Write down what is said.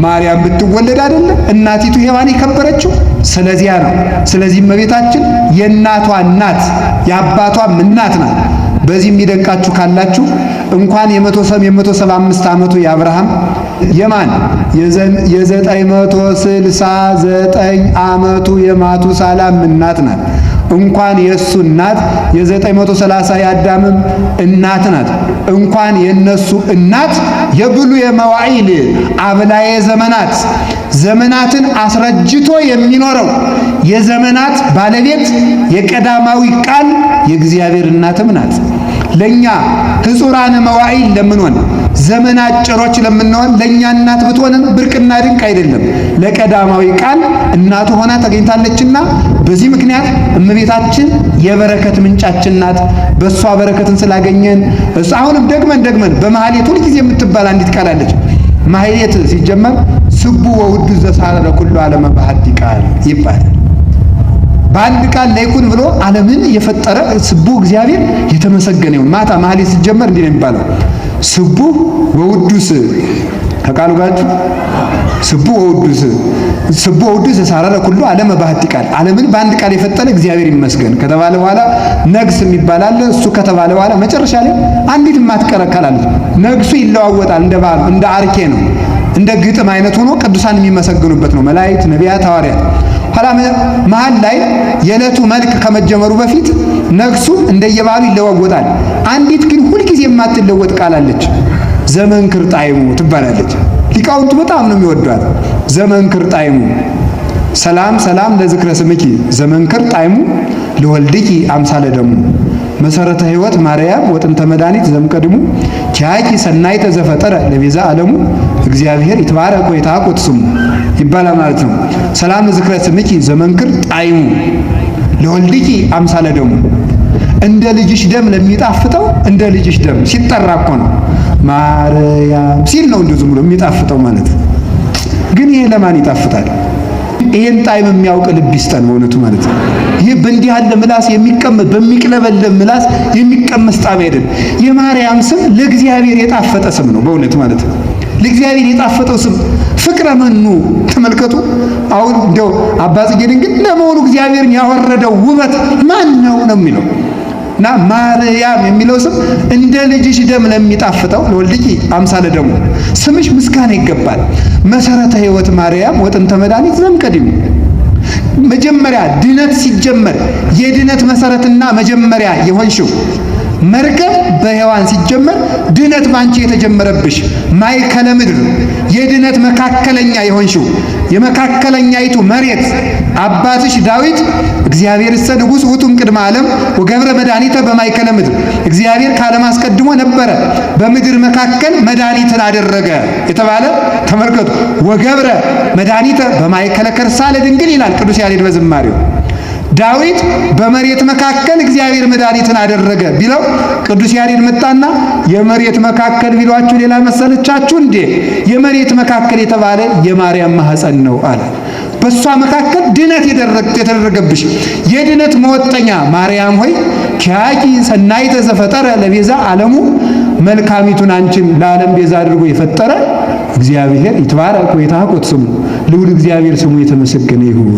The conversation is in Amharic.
ማርያም ብትወለድ አይደለ እናቲቱ ሔዋን የከበረችው? ስለዚያ ነው። ስለዚህ እመቤታችን የእናቷ እናት የአባቷም እናት ናት። በዚህ የሚደንቃችሁ ካላችሁ እንኳን የ175 ዓመቱ የአብርሃም የማን የ969 ዓመቱ የማቱሳላም እናት ናት። እንኳን የእሱ እናት የ930 የአዳምም እናት ናት። እንኳን የነሱ እናት የብሉየ መዋዕል አብላየ ዘመናት ዘመናትን አስረጅቶ የሚኖረው የዘመናት ባለቤት የቀዳማዊ ቃል የእግዚአብሔር እናትም ናት። ለኛ ሕጹራነ መዋዕል ለምንሆን ዘመን አጭሮች ለምንሆን ለኛ እናት ብትሆንም ብርቅና ድንቅ አይደለም። ለቀዳማዊ ቃል እናቱ ሆና ተገኝታለችና በዚህ ምክንያት እመቤታችን የበረከት ምንጫችን ናት። በሷ በረከትን ስላገኘን አሁንም ደግመን በማህሌት ሁሉ ጊዜ የምትባል አንዲት ቃል አለች። ማህሌት ሲጀመር ስቡ ወውዱ ዘሳረ ኩሉ ዓለመ በሐቲ ቃል ይባላል። በአንድ ቃል ላይኩን ብሎ ዓለምን የፈጠረ ስቡ እግዚአብሔር የተመሰገነ ይሁን። ማታ ማህሌት ሲጀመር እንዲህ ነው የሚባለው፣ ስቡ ወውዱስ ከቃሉ ጋር ስቡ ወውዱስ ዘሳረ ኩሉ ዓለመ በሐቲ ቃል፣ ዓለምን በአንድ ቃል የፈጠረ እግዚአብሔር ይመስገን ከተባለ በኋላ ነግስ የሚባል አለ። እሱ ከተባለ በኋላ መጨረሻ ላይ አንዲት የማትቀረካል አለ። ነግሱ ይለዋወጣል፣ እንደ አርኬ ነው፣ እንደ ግጥም አይነት ሆኖ ቅዱሳን የሚመሰገኑበት ነው። መላእክት፣ ነቢያት፣ ሐዋርያት። ኋላ መሃል ላይ የዕለቱ መልክ ከመጀመሩ በፊት ነግሱ እንደየባሉ ይለዋወጣል። አንዲት ግን ሁልጊዜ የማትለወጥ ቃል አለች። ዘመንክር ጣዕሙ ትባላለች። ሊቃውንቱ በጣም ነው የሚወዷት። ዘመንክር ጣዕሙ ሰላም ለዝክረ ስምኪ ዘመንክር ጣዕሙ ለወልድኪ አምሳለ ደሙ መሰረተ ሕይወት ማርያም ወጥንተ መድኃኒት ዘምቀድሙ ኪያኪ ሰናይተ ዘፈጠረ ለቤዛ ዓለሙ እግዚአብሔር ይትባረክ ወይትሐቆት ስሙ ይባላል ማለት ነው። ሰላም ለዝክረ ስምኪ ዘመንክር ጣዕሙ ለወልድኪ አምሳለ ደሙ እንደ ልጅሽ ደም ለሚጣፍጠው እንደ ልጅሽ ደም ሲጠራ እኮ ነው ማርያም ሲል ነው እንደዚህ ብሎ የሚጣፍጠው ማለት። ግን ይሄ ለማን ይጣፍጣል? ይሄን ጣዕም የሚያውቅ ልብ ይስጠን በእውነቱ ማለት ነው። ይሄ በእንዲህ ያለ ምላስ የሚቀመስ በሚቅለበለብ ምላስ የሚቀመስ ጣዕም አይደለም። የማርያም ስም ለእግዚአብሔር የጣፈጠ ስም ነው በእውነት ማለት ነው። ለእግዚአብሔር የጣፈጠው ስም ፍቅረ መኑ ተመልከቱ። አሁን እንደው አባ ጽጌ ድንግል ለመሆኑ እግዚአብሔርን ያወረደው ውበት ማን ነው ነው የሚለው እና ማርያም የሚለው ስም እንደ ልጅሽ ደም ለሚጣፍጠው ለወልድኪ አምሳለ ደሙ ስምሽ ምስጋና ይገባል። መሰረተ ሕይወት ማርያም ወጥንተ መድኃኒት ዘምቀድሙ መጀመሪያ ድነት ሲጀመር የድነት መሰረትና መጀመሪያ የሆንሽው መርገም በሔዋን ሲጀመር ድነት ባንቺ የተጀመረብሽ ማእከለ ምድር የድነት መካከለኛ የሆንሽው የመካከለኛይቱ መሬት አባትሽ ዳዊት እግዚአብሔር እሰ ንጉሥ ውእቱ እምቅድመ ዓለም ወገብረ መድኃኒተ በማእከለ ምድር እግዚአብሔር ከዓለም አስቀድሞ ነበረ በምድር መካከል መድኃኒትን አደረገ የተባለ ተመልከቱ። ወገብረ መድኃኒተ በማእከለ ከርሳ ለድንግል ይላል ቅዱስ ያሬድ በዝማሬው። ዳዊት በመሬት መካከል እግዚአብሔር መድኃኒትን አደረገ ቢለው ቅዱስ ያሬድ መጣና የመሬት መካከል ቢሏችሁ ሌላ መሰለቻችሁ እንዴ? የመሬት መካከል የተባለ የማርያም ማህፀን ነው አለ። በሷ መካከል ድነት የተደረገብሽ የድነት መወጠኛ ማርያም ሆይ ኪያኪ ሰናይተ ዘፈጠረ ለቤዛ ዓለሙ መልካሚቱን አንቺን ለዓለም ቤዛ አድርጎ የፈጠረ እግዚአብሔር ይትባረክ ወይትሐቆት ስሙ ልዑል እግዚአብሔር ስሙ የተመሰገነ ይሁን።